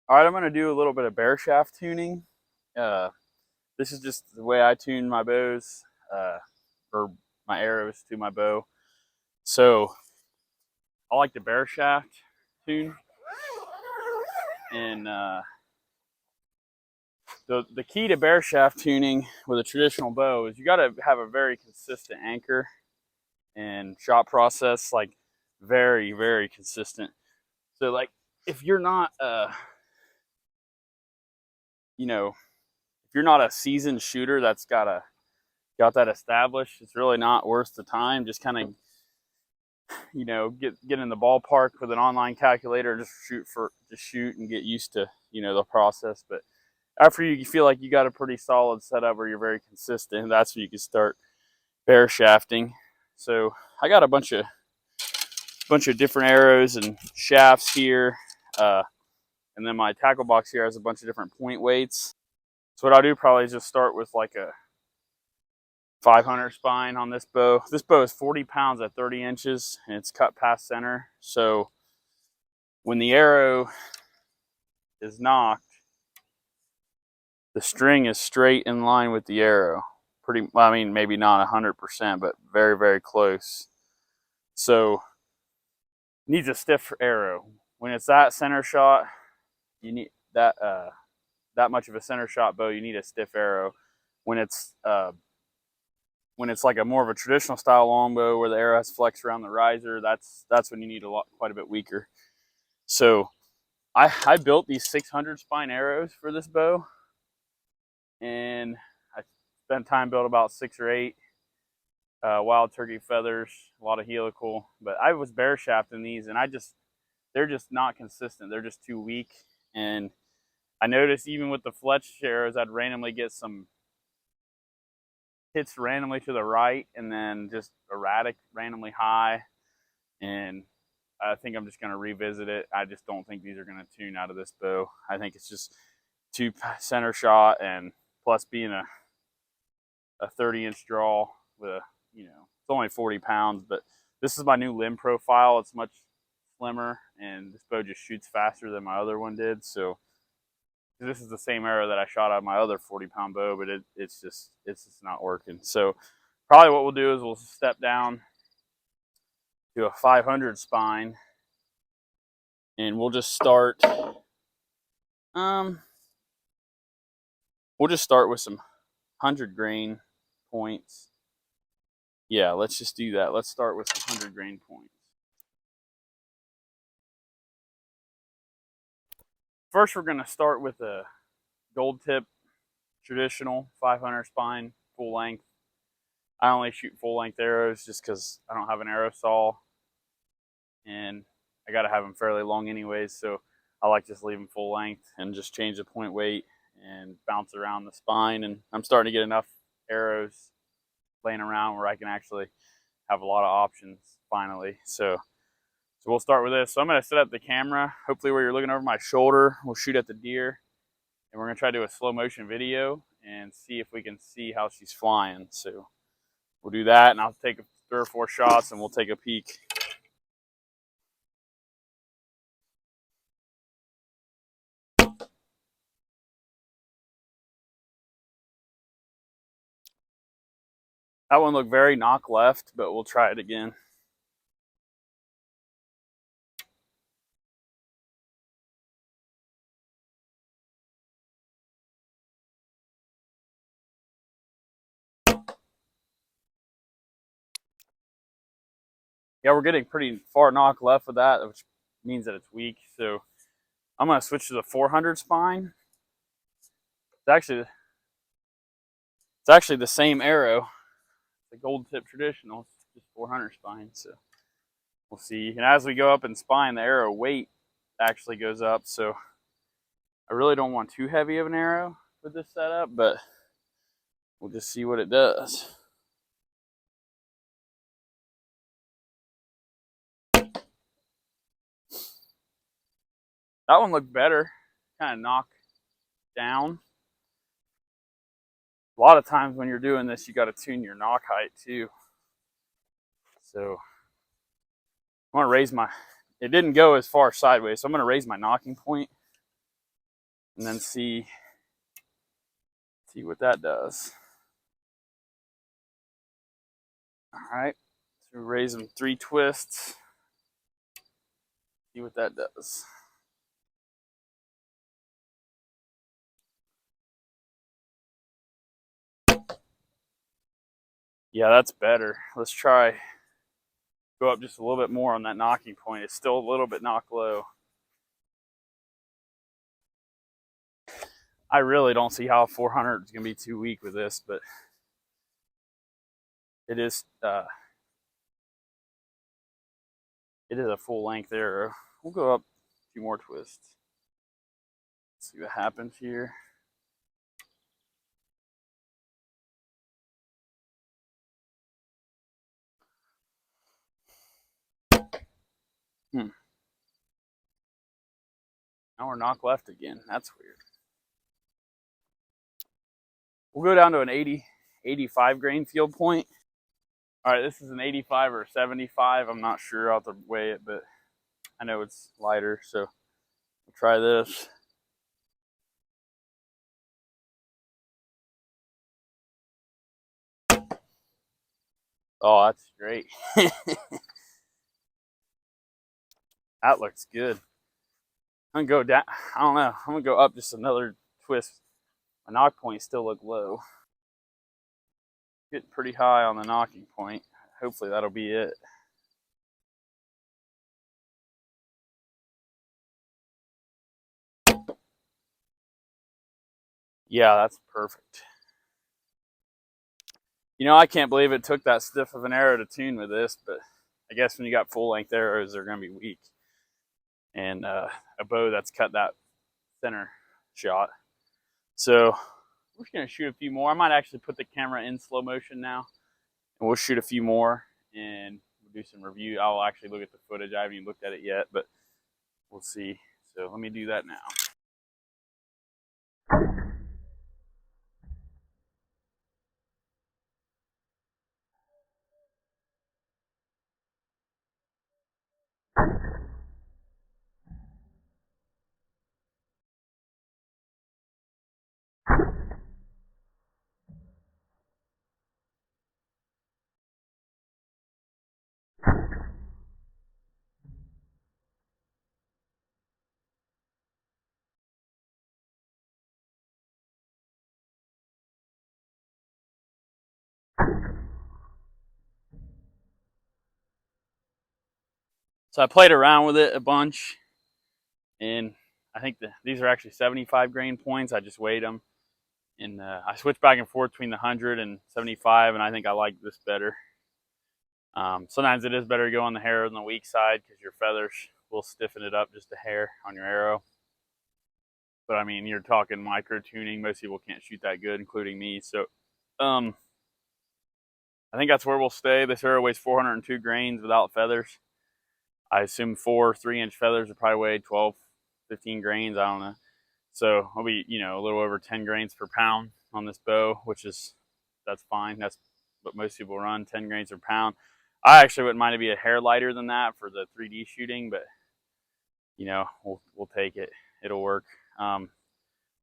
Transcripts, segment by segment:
All right, I'm going to do a little bit of bare shaft tuning. Uh, this is just the way I tune my bows, or my arrows to my bow. So I like the bare shaft tune, and the key to bare shaft tuning with a traditional bow is you got to have a very consistent anchor and shot process, like very consistent. So like if you're not you know if you're not a seasoned shooter that's got that established, it's really not worth the time. Just kind of get in the ballpark with an online calculator, just shoot and get used to the process. But after you feel like you got a pretty solid setup where you're very consistent, that's when you can start bare shafting. So I got a bunch of different arrows and shafts here, and then my tackle box here has a bunch of different point weights. So what I'll do probably is just start with like a 500 spine on this bow. This bow is 40 pounds at 30 inches, and it's cut past center. So when the arrow is nocked, the string is straight in line with the arrow. Pretty, well, I mean, maybe not 100%, but very close. So needs a stiff arrow. When it's that center shot, you need that much of a center shot bow. You need a stiff arrow. When it's like a more of a traditional style longbow where the arrow has flex around the riser, that's when you need quite a bit weaker. So I built these 600 spine arrows for this bow, and I spent time built about 6 or 8 wild turkey feathers, a lot of helical. But I was bare shafting these, and they're just not consistent. They're just too weak. And I noticed even with the Fletch arrows, I'd randomly get some hits randomly to the right, and then just erratic, randomly high. And I think I'm just going to revisit it. I just don't think these are going to tune out of this bow. I think it's just too center shot, and plus being a 30-inch draw with it's only 40 pounds, but this is my new limb profile. It's much slimmer, and this bow just shoots faster than my other one did. So this is the same arrow that I shot out of my other 40-pound bow, but it's just not working. So probably what we'll do is we'll step down to a 500 spine, and we'll just start with some 100 grain points. Yeah, let's just do that. Let's start with some 100 grain points. First, we're going to start with a gold tip traditional 500 spine full length. I only shoot full length arrows just because I don't have an arrow saw, and I got to have them fairly long anyways. So I like just leave them full length and just change the point weight and bounce around the spine. And I'm starting to get enough arrows laying around where I can actually have a lot of options finally. So we'll start with this. So I'm going to set up the camera, hopefully where you're looking over my shoulder. We'll shoot at the deer, and we're going to try to do a slow motion video and see if we can see how she's flying. So we'll do that, and I'll take 3 or 4 shots, and we'll take a peek. That one looked very knock left, but we'll try it again. Yeah, we're getting pretty far knock left with that, which means that it's weak. So I'm going to switch to the 400 spine. It's actually the same arrow, the gold tip traditional, it's just 400 spine. So we'll see. And as we go up in spine, the arrow weight actually goes up. So I really don't want too heavy of an arrow with this setup, but we'll just see what it does. That one looked better, kind of knocked down. A lot of times when you're doing this, you got to tune your knock height too. So I'm going to raise it didn't go as far sideways, so I'm going to raise my knocking point and then see what that does. All right, so raise them 3 twists. See what that does. Yeah, that's better. Let's try go up just a little bit more on that knocking point. It's still a little bit knock low. I really don't see how 400 is going to be too weak with this, but it is a full length arrow. We'll go up a few more twists. Let's see what happens here. Now we're knock left again. That's weird. We'll go down to an 85 grain field point. All right, this is an 85 or 75. I'm not sure. I'll have to weigh it, but I know it's lighter, so we'll try this. Oh, that's great. That looks good. I'm gonna go down. I don't know. I'm gonna go up just another twist. My knock points still look low. Getting pretty high on the knocking point. Hopefully that'll be it. Yeah, that's perfect. You know, I can't believe it took that stiff of an arrow to tune with this, but I guess when you got full length arrows, they're going to be weak. And a bow that's cut that center shot. So we're just going to shoot a few more. I might actually put the camera in slow motion now, and we'll shoot a few more and we'll do some review. I'll actually look at the footage. I haven't even looked at it yet, but we'll see. So let me do that now. So I played around with it a bunch, and I think these are actually 75 grain points. I just weighed them, and I switched back and forth between the 100 and 75, and I think I like this better. Sometimes it is better to go on the hair than the weak side because your feathers will stiffen it up just a hair on your arrow. But I mean, you're talking micro tuning. Most people can't shoot that good, including me. So I think that's where we'll stay. This arrow weighs 402 grains without feathers. I assume 4 3-inch feathers will probably weigh 12, 15 grains. I don't know. So I'll be, you know, a little over 10 grains per pound on this bow, that's fine. That's what most people run, 10 grains per pound. I actually wouldn't mind to be a hair lighter than that for the 3D shooting, but you know, we'll take it. It'll work. So I'm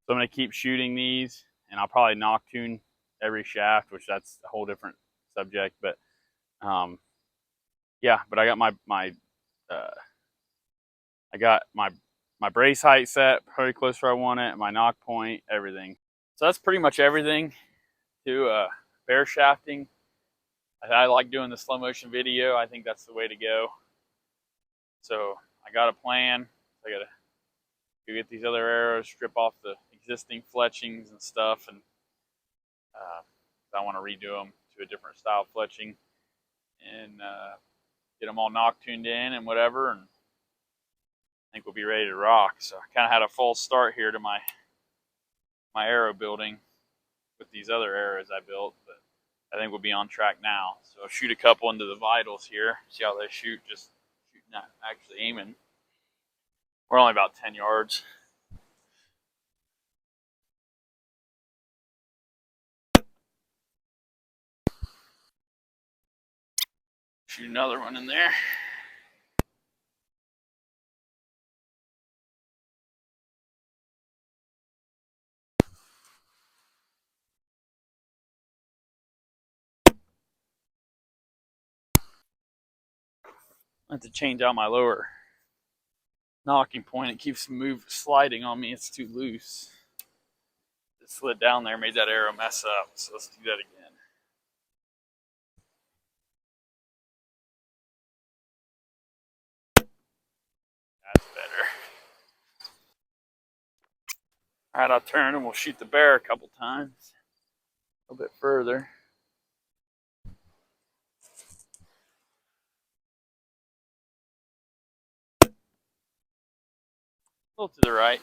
gonna keep shooting these, and I'll probably knock tune every shaft, which that's a whole different subject. But yeah, but I got my brace height set pretty close where I want it, my knock point, everything. So that's pretty much everything to bear shafting. I like doing the slow motion video. I think that's the way to go. So I got a plan. I gotta go get these other arrows, strip off the existing fletchings and stuff, and I want to redo them to a different style fletching and get them all knock tuned in and whatever, and I think we'll be ready to rock. So I kind of had a false start here to my arrow building with these other arrows I built, but I think we'll be on track now. So I'll shoot a couple into the vitals here, see how they shoot, just shooting, not actually aiming. We're only about 10 yards. Shoot another one in there. I have to change out my lower nocking point. It keeps sliding on me. It's too loose. It slid down there, made that arrow mess up. So let's do that again. That's better. All right, I'll turn and we'll shoot the bear a couple times. A little bit further. A little to the right.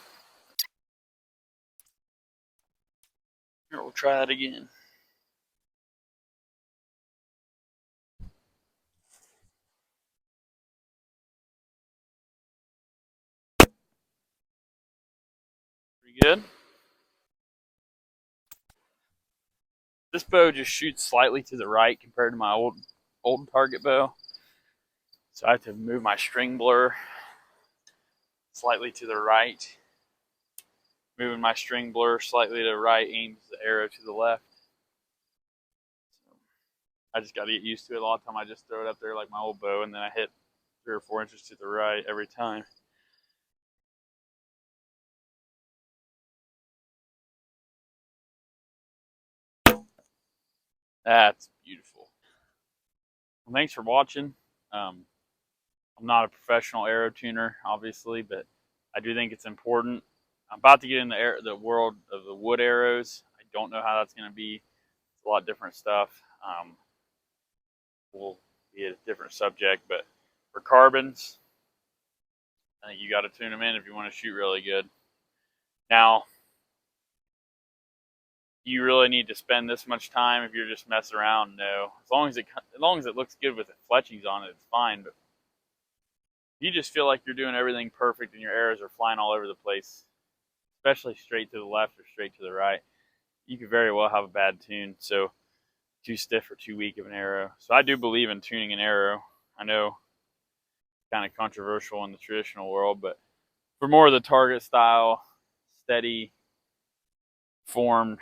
Here, we'll try that again. Pretty good. This bow just shoots slightly to the right compared to my old target bow. So I have to move my string blur slightly to the right. Moving my string blur slightly to the right aims the arrow to the left. So I just got to get used to it. A lot of time I just throw it up there like my old bow, and then I hit 3 or 4 inches to the right every time. That's beautiful. Well, thanks for watching. I'm not a professional arrow tuner, obviously, but I do think it's important. I'm about to get in the world of the wood arrows. I don't know how that's going to be. It's a lot of different stuff. Will be a different subject, but for carbons, I think you got to tune them in if you want to shoot really good. Now, do you really need to spend this much time if you're just messing around? No. As long as it looks good with the fletchings on it, it's fine. But if you just feel like you're doing everything perfect and your arrows are flying all over the place, especially straight to the left or straight to the right, you could very well have a bad tune. So too stiff or too weak of an arrow. So I do believe in tuning an arrow. I know it's kind of controversial in the traditional world, but for more of the target style, steady, formed,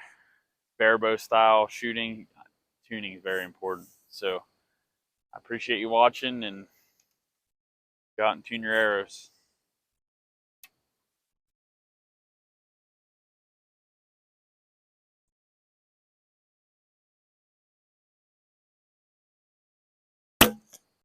barebow style shooting, tuning is very important. So I appreciate you watching, and go out and tune your arrows.